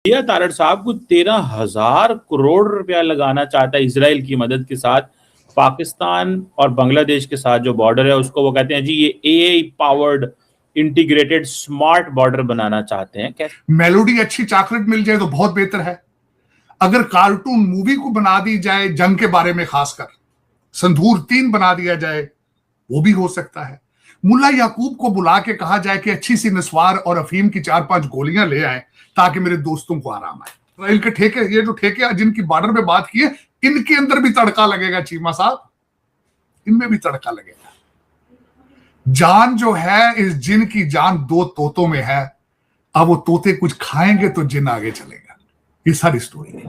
India Tarar साहब को 13,000 करोड़ लगाना चाहता है इसराइल की मदद के साथ पाकिस्तान और बांग्लादेश के साथ जो बॉर्डर है उसको वो कहते हैं जी ये AI powered integrated smart border बनाना चाहते हैं। कैसे मेलोडी अच्छी चॉकलेट मिल जाए तो बहुत बेहतर है। अगर कार्टून मूवी को बना दी जाए जंग के बारे में, खासकर संधूर 3 बना दिया जाए, वो भी हो सकता है। मुल्ला याकूब को बुला के कहा जाए कि अच्छी सी नस्वार और अफीम की 4-5 गोलियां ले आए ताकि मेरे दोस्तों को आराम आए। इसराइल के ठेके, ये जो ठेके जिनकी बॉर्डर में बात की है, इनके अंदर भी तड़का लगेगा चीमा साहब, इनमें भी तड़का लगेगा। जान जो है, इस जिन की जान 2 तोतों में है। अब वो तोते कुछ खाएंगे तो जिन आगे चलेगा। ये सारी स्टोरी है,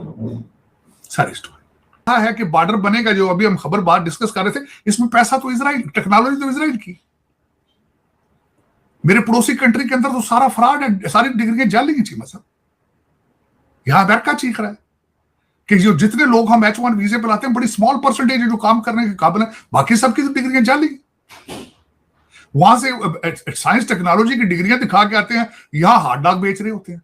सारी स्टोरी है कि बॉर्डर बनेगा। जो अभी हम खबर बात डिस्कस कर रहे थे, इसमें पैसा तो इसराइल, टेक्नोलॉजी तो इसराइल की। मेरे पड़ोसी कंट्री के अंदर तो सारा फ्रॉड है, सारी डिग्रियां जाली की चीमा साहब। यहां अमेरिका चीख रहा है कि जो जितने लोग हम H1 वीजे पर लाते हैं, बड़ी स्मॉल परसेंटेज है जो काम करने के काबिल है, बाकी सबकी तो डिग्रियां जाली। वहां से साइंस टेक्नोलॉजी की डिग्रियां दिखा के आते हैं, यहां हॉट डॉग बेच रहे होते हैं।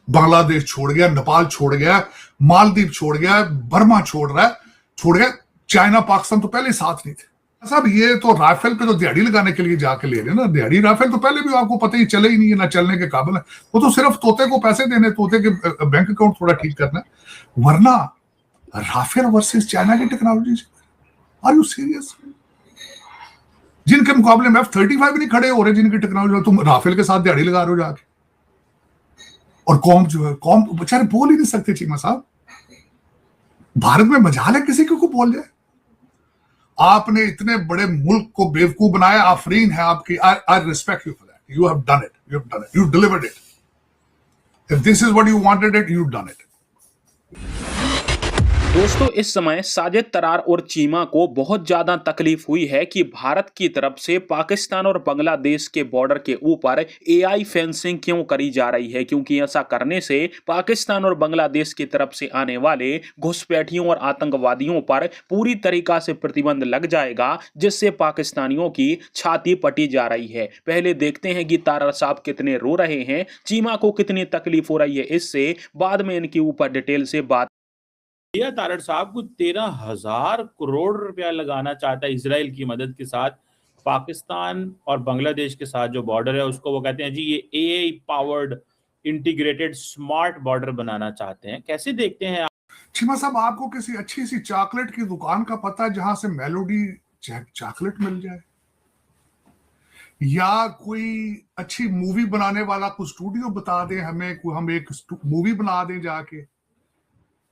बांग्लादेश छोड़ गया, नेपाल छोड़ गया, मालदीव छोड़ गया, बर्मा छोड़ गया, चाइना पाकिस्तान तो पहले साथ नहीं थे साहब। ये तो राफेल पे तो दिहाड़ी लगाने के लिए जाके ले रहे हैं ना। दिहाड़ी राफेल तो पहले भी आपको पता ही चले ही नहीं है, ना चलने के काबिल है। वो तो सिर्फ तोते को पैसे देने, तोते के बैंक अकाउंट थोड़ा ठीक करना है। वरना राफेल वर्सेस चाइना की टेक्नोलॉजी, आर यू सीरियस? जिनके मुकाबले में F-35 नहीं खड़े हो रहे, जिनकी टेक्नोलॉजी, तुम राफेल के साथ दिहाड़ी लगा रहे हो जाके। और कौम जो है, कौम बेचारे बोल ही नहीं सकते चीमा साहब। भारत में मजाल है किसी को बोल जाए। आपने इतने बड़े मुल्क को बेवकूफ बनाया, आफरीन है आपकी। I respect you for that. You have done it, you delivered it. If this is what you wanted it, you done it. दोस्तों, इस समय साजिद तरार और चीमा को बहुत ज्यादा तकलीफ हुई है कि भारत की तरफ से पाकिस्तान और बांग्लादेश के बॉर्डर के ऊपर एआई फेंसिंग क्यों करी जा रही है, क्योंकि ऐसा करने से पाकिस्तान और बांग्लादेश की तरफ से आने वाले घुसपैठियों और आतंकवादियों पर पूरी तरीका से प्रतिबंध लग जाएगा, जिससे पाकिस्तानियों की छाती पटी जा रही है। पहले देखते हैं कि तरार साहब कितने रो रहे हैं, चीमा को कितनी तकलीफ हो रही है, इससे बाद में इनके ऊपर डिटेल से बात। इंडिया तारड़ साहब को 13,000 करोड़ लगाना चाहता है इसराइल की मदद के साथ पाकिस्तान और बांग्लादेश के साथ जो बॉर्डर है उसको वो कहते हैं जी ये AI powered integrated smart border बनाना चाहते हैं। कैसे देखते हैं आप? चीमा साहब, आपको किसी अच्छी सी चॉकलेट की दुकान का पता है जहां से मेलोडी चॉकलेट मिल जाए, या कोई अच्छी मूवी बनाने वाला कोई स्टूडियो बता दे हमें, हम एक मूवी बना दें जाके।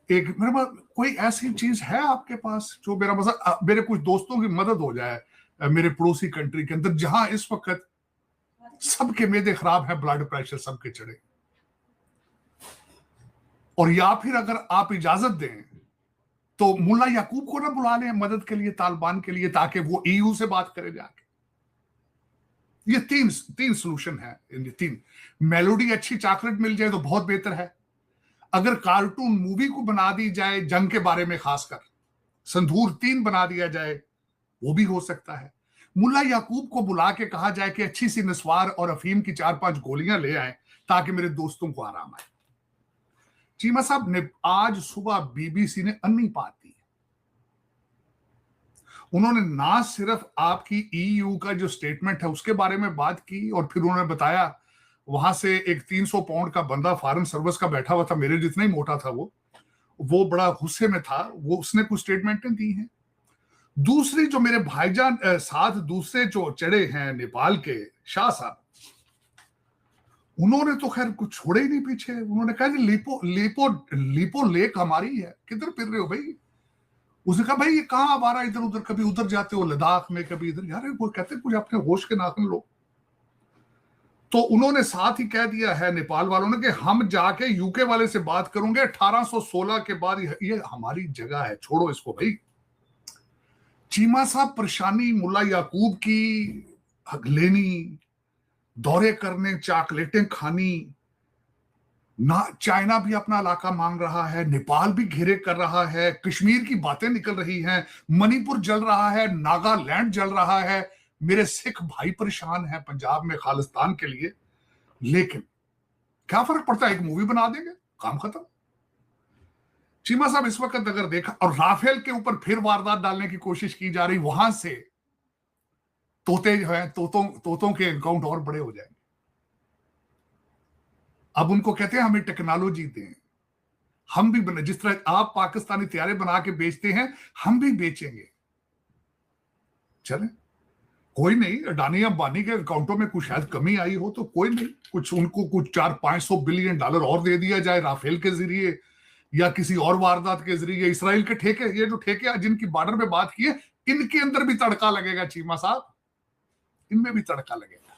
एक मेरे पास कोई ऐसी चीज है आपके पास जो मेरे कुछ दोस्तों की मदद हो जाए मेरे पड़ोसी कंट्री के अंदर, जहां इस वक्त सबके मेदे खराब है, ब्लड प्रेशर सबके चढ़े। और या फिर अगर आप इजाजत दें तो मुल्ला याकूब को ना बुला लें मदद के लिए, तालिबान के लिए, ताकि वो EU से बात करे जाके। ये तीन सोल्यूशन है। इन 3 मेलोडी अच्छी चॉकलेट मिल जाए तो बहुत बेहतर है। अगर कार्टून मूवी को बना दी जाए जंग के बारे में, खासकर संधूर 3 बना दिया जाए, वो भी हो सकता है। मुल्ला याकूब को बुला के कहा जाए कि अच्छी सी नस्वार और अफीम की 4-5 गोलियां ले आए ताकि मेरे दोस्तों को आराम आए। चीमा साहब ने आज सुबह BBC ने अन्नी बात दी। उन्होंने ना सिर्फ आपकी EU का जो स्टेटमेंट है उसके बारे में बात की, और फिर उन्होंने बताया वहां से एक 300 पाउंड का बंदा फॉरेन सर्विस का बैठा हुआ था, मेरे जितना ही मोटा था, वो बड़ा गुस्से में था, वो उसने कुछ स्टेटमेंटें दी हैं। दूसरी जो मेरे भाईजान साथ दूसरे जो चढ़े हैं नेपाल के शाह साहब, उन्होंने तो खैर कुछ छोड़े ही नहीं पीछे। उन्होंने कहा कि लिपो लेक हमारी है, किधर फिर रहे हो भाई? उसने कहा भाई ये कहां आ रहा है, इधर उधर, कभी उधर जाते हो लद्दाख में, कभी इधर। यार वो कहते कुछ अपने होश के नाखून लो। तो उन्होंने साथ ही कह दिया है नेपाल वालों ने कि हम जाके UK वाले से बात करेंगे, 1816 के बाद ये हमारी जगह है, छोड़ो इसको भाई। चीमा साहब, परेशानी मुल्ला याकूब की, हक लेनी, दौरे करने, चॉकलेटें खानी ना, चाइना भी अपना इलाका मांग रहा है, नेपाल भी घेरे कर रहा है, कश्मीर की बातें निकल रही हैं, मणिपुर जल रहा है, नागालैंड जल रहा है, मेरे सिख भाई परेशान हैं पंजाब में खालिस्तान के लिए। लेकिन क्या फर्क पड़ता है, एक मूवी बना देंगे, काम खत्म। चीमा साहब इस वक्त अगर देखा, और राफेल के ऊपर फिर वारदात डालने की कोशिश की जा रही, वहां से तोते जो है, तोतों के अकाउंट और बड़े हो जाएंगे। अब उनको कहते हैं हमें टेक्नोलॉजी दें, हम भी बने, जिस तरह आप पाकिस्तानी तैयारे बना के बेचते हैं हम भी बेचेंगे। चले, कोई नहीं, अडानी अंबानी के अकाउंटों में कुछ शायद कमी आई हो तो कोई नहीं, कुछ उनको कुछ 400-500 बिलियन डॉलर और दे दिया जाए राफेल के जरिए या किसी और वारदात के जरिए। इसराइल के ठेके, ये जो ठेके जिनकी बॉर्डर पे बात की है, इनके अंदर भी तड़का लगेगा चीमा साहब, इनमें भी तड़का लगेगा।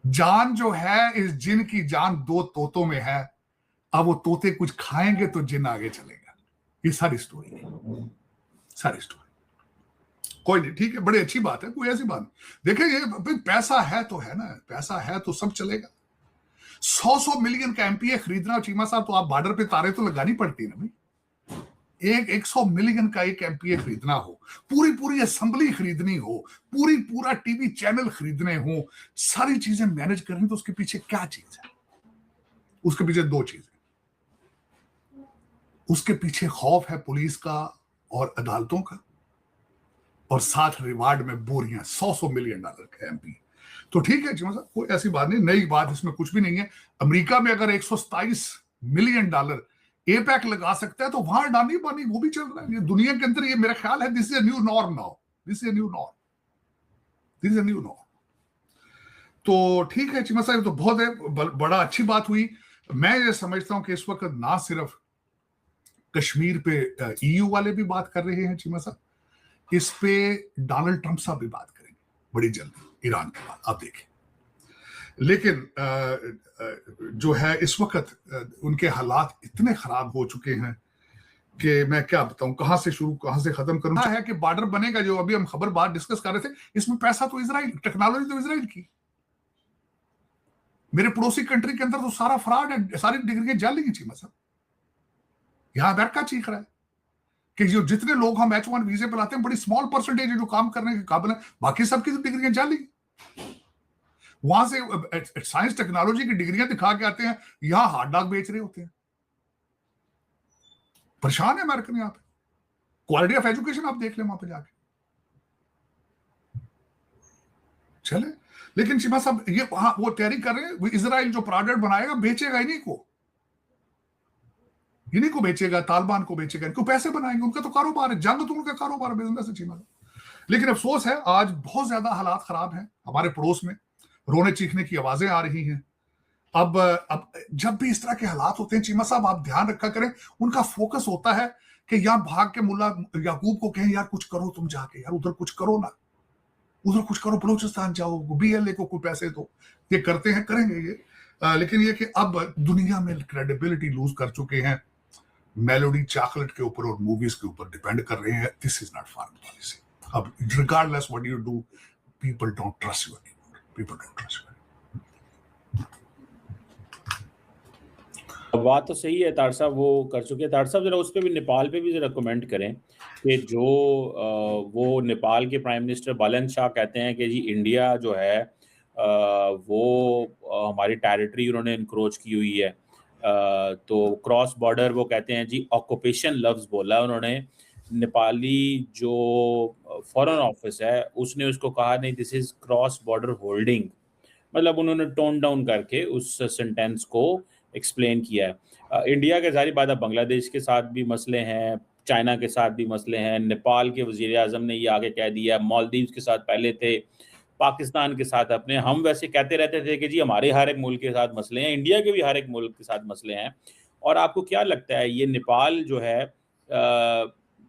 जान जो है, इस जिन की जान 2 तोतों में है। अब वो तोते कुछ खाएंगे तो जिन आगे चलेगा। ये सारी स्टोरी है, सारी स्टोरी। कोई नहीं, ठीक है, बड़ी अच्छी बात है, कोई ऐसी बात नहीं। देखिए, ये पैसा है तो है ना, पैसा है तो सब चलेगा। 100 मिलियन का एमपीए खरीदना चीमा साहब, तो आप बॉर्डर पे तारे तो लगानी पड़ती है ना भाई। 100 मिलियन का एक एमपीए खरीदना हो, पूरी असेंबली खरीदनी हो, पूरा टीवी चैनल खरीदने हो, सारी चीजें मैनेज करनी, तो उसके पीछे क्या चीज है? उसके पीछे 2 चीजें। उसके पीछे खौफ है पुलिस का और अदालतों का, और साथ रिवार्ड में बोरियां, 100 मिलियन डॉलर का एमपी। तो ठीक है चीमा साहब, कोई ऐसी बात नहीं, नई बात इसमें कुछ भी नहीं है। अमेरिका में अगर 127 मिलियन डॉलर एपैक लगा सकता है, तो वहां अडानी बानी वो भी चल रहा है। ये दुनिया के अंदर, ये मेरा ख्याल है, this is a new norm now, this is a new norm, this is a new norm. तो ठीक है चीमा साहब, तो बहुत है, बड़ा अच्छी बात हुई। मैं ये समझता हूं कि इस वक्त ना सिर्फ कश्मीर पे ईयू वाले भी बात कर रहे हैं चीमा साहब, इस पे डोनाल्ड ट्रंप साहब भी बात करेंगे बड़ी जल्दी, ईरान के बाद, आप देखें। लेकिन जो है इस वक्त उनके हालात इतने खराब हो चुके हैं कि मैं क्या बताऊं, कहां से शुरू कहां से खत्म करूं। है कि बॉर्डर बनेगा, जो अभी हम खबर बात डिस्कस कर रहे थे, इसमें पैसा तो इजराइल, टेक्नोलॉजी तो इजराइल की। मेरे पड़ोसी कंट्री के अंदर तो सारा फ्रॉड है, सारी डिग्री जाली की चीमा साहब। यहां अमेरिका चीख रहा है कि जो जितने लोग हम H1 वीजे पे लाते हैं, बड़ी स्मॉल परसेंटेज है जो काम करने के काबिल है, बाकी सबकी तो डिग्रियां जाली। वहां से साइंस टेक्नोलॉजी की डिग्रियां दिखा के आते हैं, यहां हॉट डॉग बेच रहे होते हैं। परेशान है अमेरिकन यहां पे। क्वालिटी ऑफ एजुकेशन आप देख लें वहां पे जाके। चले, लेकिन शिवा साहब ये वो तैयारी कर रहे हैं, इजराइल जो प्रोडक्ट बनाएगा बेचेगा इन्हीं को बेचेगा, तालिबान को बेचेगा, इनको पैसे बनाएंगे, उनका तो कारोबार है, जंग तो उनका कारोबार, बिजनेस है चीमा। लेकिन अफसोस है, आज बहुत ज्यादा हालात खराब हैं हमारे पड़ोस में, रोने चीखने की आवाजें आ रही हैं। अब जब भी इस तरह के हालात होते हैं चीमा साहब, आप ध्यान रखा करें, उनका फोकस होता है कि यहां भाग के मुल्ला याकूब को कहें, यार कुछ करो तुम जाके, यार उधर कुछ करो ना, उधर कुछ करो, बलूचिस्तान जाओ, बीएलए को कोई पैसे दो। ये करते हैं, करेंगे ये, लेकिन ये कि अब दुनिया में क्रेडिबिलिटी लूज कर चुके हैं, मेलोडी चॉकलेट के ऊपर और मूवीज के ऊपर डिपेंड कर रहे हैं। This is not foreign policy. अब regardless what you do, people don't trust you anymore, people don't trust you. बात तो सही है, तार साहब वो कर चुके हैं। तार साहब जरा उस पर भी, नेपाल पे भी जरा कमेंट करें कि जो वो नेपाल के प्राइम मिनिस्टर बालन शाह कहते हैं कि जी इंडिया जो है वो हमारी टेरिटरी उन्होंने इंक्रोच की हुई है, तो क्रॉस बॉर्डर वो कहते हैं जी ऑक्यूपेशन लफ्ज बोला उन्होंने। नेपाली जो फॉरेन ऑफिस है उसने उसको कहा नहीं, this is cross border holding, मतलब उन्होंने टोन डाउन करके उस सेंटेंस को एक्सप्लेन किया है। इंडिया के जारी बात, बांग्लादेश के साथ भी मसले हैं, चाइना के साथ भी मसले हैं, नेपाल के वजीर आजम ने ये आगे कह दिया, मालदीव्स के साथ पहले थे, पाकिस्तान के साथ अपने, हम वैसे कहते रहते थे कि जी हमारे हर एक मुल्क के साथ मसले हैं, इंडिया के भी हर एक मुल्क के साथ मसले हैं। और आपको क्या लगता है, ये नेपाल जो है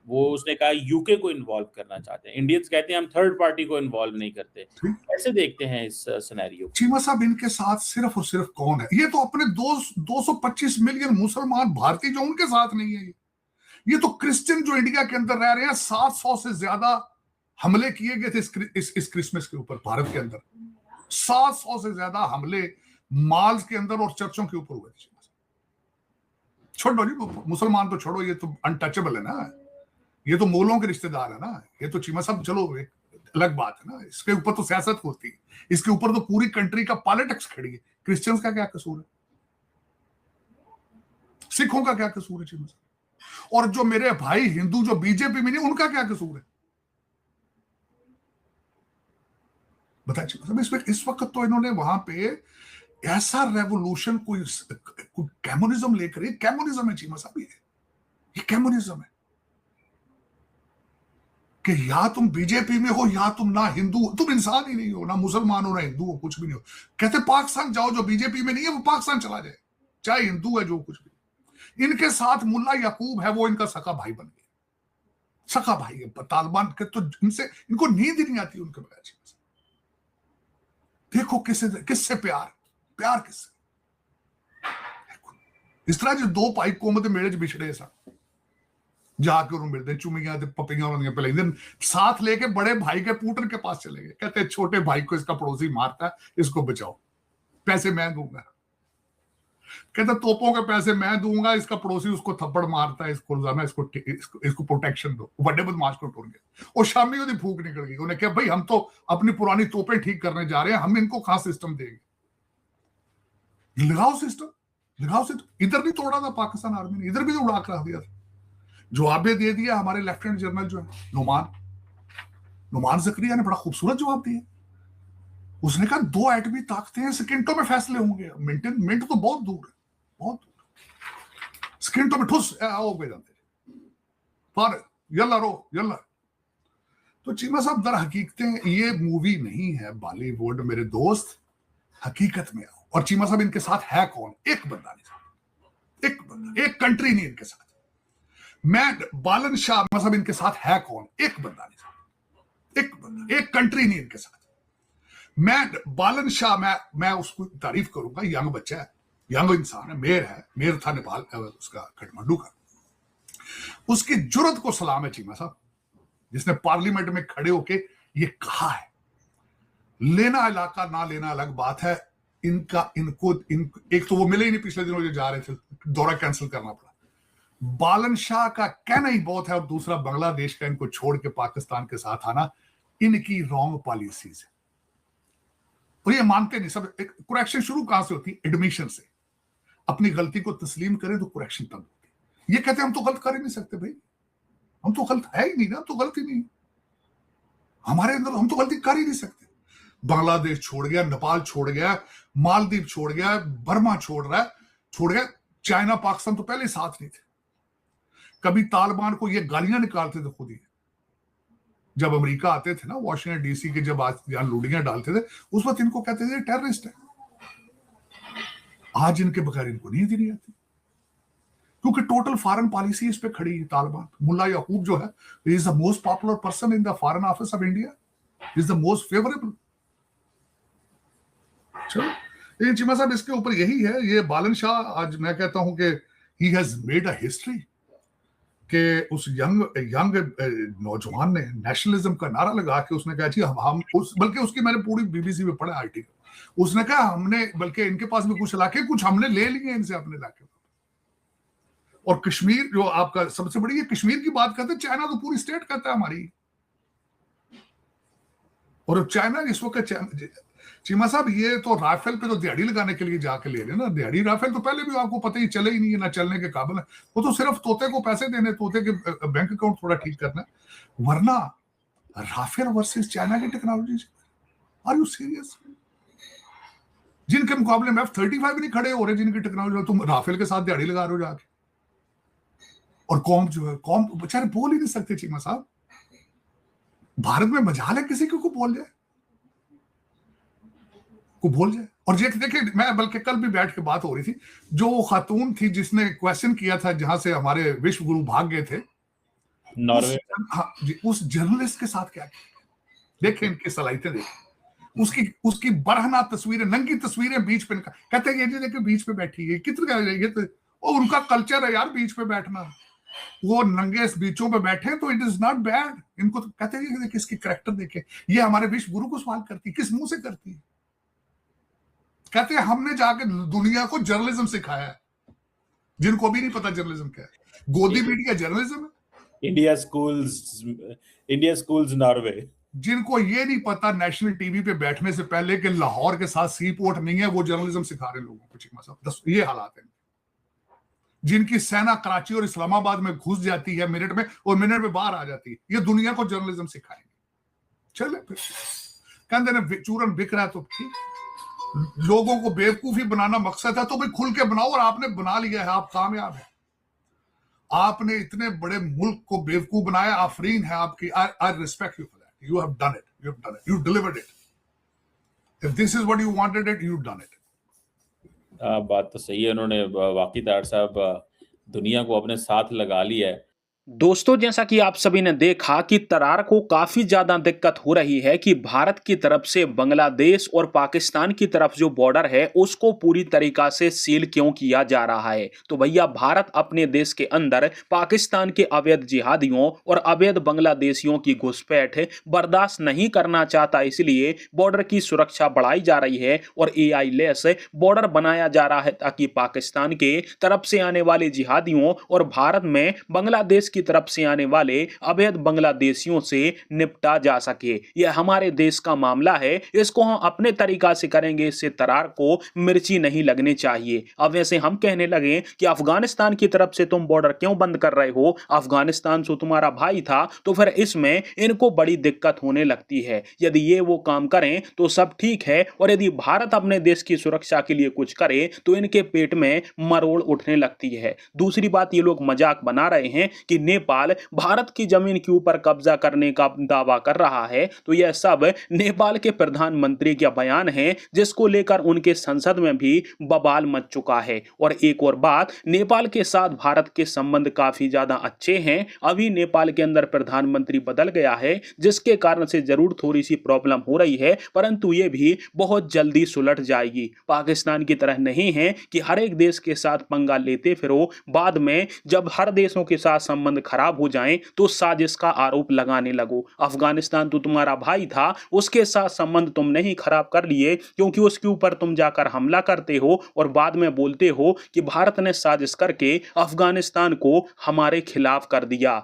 वो उसने कहा यूके को इन्वॉल्व करना चाहते हैं, इंडियंस कहते हैं हम थर्ड पार्टी को इन्वॉल्व नहीं करते, कैसे देखते हैं इस सिनेरियो? चीमा साहब इनके साथ सिर्फ और सिर्फ कौन है? ये तो अपने 225 मिलियन मुसलमान भारतीय जो उनके साथ नहीं है। ये तो क्रिश्चियन जो इंडिया के अंदर रह रहे हैं, 700 से ज्यादा हमले किए गए थे इस क्रिसमस के ऊपर भारत के अंदर। 700 से ज्यादा हमले मॉल्स के अंदर और चर्चों के ऊपर हुए थे। छोड़ो जी, मुसलमान तो छोड़ो, ये तो अनटचेबल है ना, ये तो मोलों के रिश्तेदार है ना, ये तो चीमा साहब चलो अलग बात है ना, इसके ऊपर तो सियासत होती है, इसके ऊपर तो पूरी कंट्री का पॉलिटिक्स खड़ी है। क्रिश्चियंस का क्या कसूर है? सिखों का क्या कसूर है चीमा साहब? और जो मेरे भाई हिंदू जो बीजेपी में नहीं, उनका क्या कसूर है? बताइए चीमा साहब। इस वक्त तो इन्होंने वहां पे ऐसा रेवोल्यूशन, कोई कम्युनिज्म लेकर, ये कम्युनिज्म है चीमा साहब, ये कम्युनिज्म है कि या तुम बीजेपी में हो या तुम ना हिंदू, तुम इंसान ही नहीं हो, ना मुसलमान हो ना हिंदू हो, कुछ भी नहीं हो। कहते पाकिस्तान जाओ, जो बीजेपी में नहीं है वो पाकिस्तान चला जाए, चाहे हिंदू है जो कुछ भी। इनके साथ मुल्ला याकूब है, वो इनका सका भाई बन गया, सका भाई है तालिबान के। तो इनसे इनको नींद ही नहीं आती उनके बगैर। देखो किससे प्यार किससे? इस तरह जो दो भाई कोमत मेले च बिछड़े सा, जाके उन्होंने मिलते चुमियां पपियां उन्होंने पहले दिन साथ लेके बड़े भाई के पुटन के पास चले गए। कहते छोटे भाई को इसका पड़ोसी मारता है, इसको बचाओ, पैसे मैं दूंगा। कहते तोपों के पैसे मैं दूंगा, इसका पड़ोसी उसको थप्पड़ मारता है, इसको रोजाना इसको प्रोटेक्शन दो। बड़े बदमाश को टूट गए और शामी उसकी फूक निकल गई। उन्हें कहा भाई हम तो अपनी पुरानी तोपें ठीक करने जा रहे हैं, हम इनको कहां सिस्टम देंगे? लगाओ सिस्टम। इधर भी तोड़ा था पाकिस्तान आर्मी ने, इधर भी तो उड़ा कर रख दिया था। जवाब दे दिया हमारे लेफ्टिनेंट जनरल जो है नुमान जकरिया ने, बड़ा खूबसूरत जवाब दिया। उसने कहा 2 एटमी ताकतें सेकंडों में फैसले होंगे, मिनट तो बहुत दूर है, बहुत दूर। सेकंडों में ठुस आओ गए जाते पर यल्ला। तो चीमा साहब दर हकीकतें ये मूवी नहीं है बॉलीवुड मेरे दोस्त, हकीकत में आओ। और चीमा साहब इनके साथ है कौन? एक बंदा नहीं, एक कंट्री नहीं इनके साथ। मैं बालन शाह साहब इनके साथ है कौन? एक बंदा नहीं, एक कंट्री नहीं इनके साथ। मैं बालन शाह, मैं उसको तारीफ करूंगा, यंग बच्चा है, यंग इंसान है, मेयर था नेपाल उसका काठमांडू का। उसकी जुर्रत को सलाम है चीमा साहब, जिसने पार्लियामेंट में खड़े होके ये कहा है। लेना इलाका ना लेना अलग बात है, इनको एक तो वो मिले ही नहीं पिछले दिनों जो जा रहे थे, दौरा कैंसिल करना पड़ा। बालन शाह का कहना ही बहुत है, और दूसरा बांग्लादेश का इनको छोड़ के पाकिस्तान के साथ आना इनकी रॉन्ग पॉलिसीज है। और ये मानते नहीं सब। कुरेक्शन शुरू कहां से होती है? एडमिशन से। अपनी गलती को तस्लीम करें तो कुरेक्शन तब होती है। ये कहते हैं हम तो गलत कर ही नहीं सकते भाई, हम तो गलत है ही नहीं ना, तो गलती नहीं हमारे अंदर, हम तो गलती कर ही नहीं सकते। बांग्लादेश छोड़ गया, नेपाल छोड़ गया, मालदीव छोड़ गया, बर्मा छोड़ गया, चाइना पाकिस्तान तो पहले साथ नहीं थे। कभी तालिबान को ये गालियां निकालते थे खुद ही, जब अमेरिका आते थे ना वॉशिंगटन डीसी के, जब यहां लूडियां डालते थे, उस वक्त इनको कहते थे टेररिस्ट है। आज इनके बगैर इनको नींद ही नहीं आती, क्योंकि टोटल फॉरेन पॉलिसी इस पे खड़ी है। तालिबान, मुल्ला याकूब जो है, is the most popular person in the foreign office of India, is the most favourable. चलो चीमा साहब इसके ऊपर यही है। ये बालन शाह, आज मैं कहता हूं कि he has made a history, कि उस यंग नौजवान ने नेशनलिज्म का नारा लगा के उसने कहा जी हम बल्कि उसकी मैंने पूरी बीबीसी में पढ़ा आर्टिकल, उसने कहा हमने, बल्कि इनके पास भी कुछ इलाके कुछ हमने ले लिए इनसे अपने इलाके। और कश्मीर जो आपका सबसे बड़ी है, कश्मीर की बात करते, चाइना तो पूरी स्टेट कहता है हमारी। और चाइना इस वक्त, चीमा साहब ये तो राफेल पे तो दिहाड़ी लगाने के लिए जाके ले रहे ना, दिहाड़ी राफेल तो पहले भी आपको पता ही चले ही नहीं है, ना चलने के काबिल है। वो तो सिर्फ तोते को पैसे देने, तोते के बैंक अकाउंट थोड़ा ठीक करना, वरना राफेल वर्सेस चाइना की टेक्नोलॉजी। Are you serious? जिनके मुकाबले में F-35 नहीं खड़े हो रहे, जिनकी टेक्नोलॉजी, तुम राफेल के साथ दिहाड़ी लगा रहे हो जाके। और कौम जो है, कौम बेचारे बोल ही नहीं सकते चीमा साहब। भारत में मजाल है किसी को बोल जाए, और देखिए मैं बल्कि कल भी बैठ के बात हो रही थी, जो वो खातून थी जिसने क्वेश्चन किया था जहां से हमारे विश्व गुरु भाग गए थे नॉर्वे, उस जर्नलिस्ट के साथ क्या किया, देखें इनकी सलाहियतें देखें। उसकी बरहना तस्वीरें, नंगी तस्वीरें बीच पे, कहते हैं ये देखिए बीच पे बैठी है, कितना तो, और उनका कल्चर है यार बीच पे बैठना, वो नंगे बीचों पे बैठे तो इट इज नॉट बैड। इनको तो कहते हैं इसकी कैरेक्टर देखे। ये हमारे विश्व गुरु को सवाल करती, किस मुंह से करती है? कहते हैं हमने जाके दुनिया को जर्नलिज्म सिखाया है, जिनको भी नहीं पता जर्नलिज्म क्या है। गोदी मीडिया जर्नलिज्म है, इंडिया स्कूल्स नॉर्वे। जिनको ये नहीं पता नेशनल टीवी पे बैठने से पहले कि लाहौर के साथ सी पोर्ट नहीं है, वो जर्नलिज्म सिखा रहे लोगों को। चीमा साहब ये हालात है। जिनकी सेना कराची और इस्लामाबाद में घुस जाती है मिनट में और मिनट में बाहर आ जाती है। ये दुनिया को जर्नलिज्म सिखाएंगे। चले फिर कहते ने चूरन बिक रहा है तो ठीक, लोगों को बेवकूफी बनाना मकसद है तो भाई खुल के बनाओ, और आपने बना लिया है, आप कामयाब है। आपने इतने बड़े मुल्क को बेवकूफ बनाया, आफरीन है आपकी। I respect you for that. You have done it, you have done it, you delivered it. If this is what you wanted it, you done it. बात तो सही है, उन्होंने वाकई तारड़ साहब दुनिया को अपने साथ लगा लिया है। दोस्तों, जैसा कि आप सभी ने देखा कि तरार को काफी ज्यादा दिक्कत हो रही है कि भारत की तरफ से बांग्लादेश और पाकिस्तान की तरफ जो बॉर्डर है उसको पूरी तरीका से सील क्यों किया जा रहा है। तो भैया, भारत अपने देश के अंदर पाकिस्तान के अवैध जिहादियों और अवैध बांग्लादेशियों की घुसपैठ बर्दाश्त नहीं करना चाहता, इसलिए बॉर्डर की सुरक्षा बढ़ाई जा रही है और AI लेस बॉर्डर बनाया जा रहा है ताकि पाकिस्तान के तरफ से आने वाले जिहादियों और भारत में बांग्लादेश की तरफ से आने वाले अवैध बांग्लादेशियों से निपटा जा सके। यह हमारे देश का मामला है, इसको हम अपने तरीका से करेंगे, इससे तरार को मिर्ची नहीं लगनी चाहिए। अब वैसे हम कहने लगे कि अफगानिस्तान की तरफ से तुम बॉर्डर क्यों बंद कर रहे हो, अफगानिस्तान तो तुम्हारा भाई था, तो फिर इसमें इनको बड़ी दिक्कत होने लगती है। यदि ये वो काम करें तो सब ठीक है, और यदि भारत अपने देश की सुरक्षा के लिए कुछ करे तो इनके पेट में मरोड़ उठने लगती है। दूसरी बात, ये लोग मजाक बना रहे हैं कि नेपाल भारत की जमीन के ऊपर कब्जा करने का दावा कर रहा है, तो यह सब नेपाल के प्रधानमंत्री का बयान है, जिसको लेकर उनके संसद में भी बवाल मच चुका है। और एक और बात, नेपाल के साथ भारत के संबंध काफी ज्यादा अच्छे हैं। अभी नेपाल के अंदर प्रधानमंत्री बदल गया है, जिसके कारण से जरूर थोड़ी सी प्रॉब्लम हो रही है, परंतु ये भी बहुत जल्दी सुलट जाएगी। पाकिस्तान की तरह नहीं है कि हर एक देश के साथ पंगा लेते फिरो, बाद में जब हर देशों के साथ संबंध खराब हो जाएं तो साजिश का आरोप लगाने लगो। अफगानिस्तान तो तुम्हारा भाई था, उसके साथ संबंध तुमने ही खराब कर लिए, क्योंकि उसके ऊपर तुम जाकर हमला करते हो और बाद में बोलते हो कि भारत ने साजिश करके अफगानिस्तान को हमारे खिलाफ कर दिया।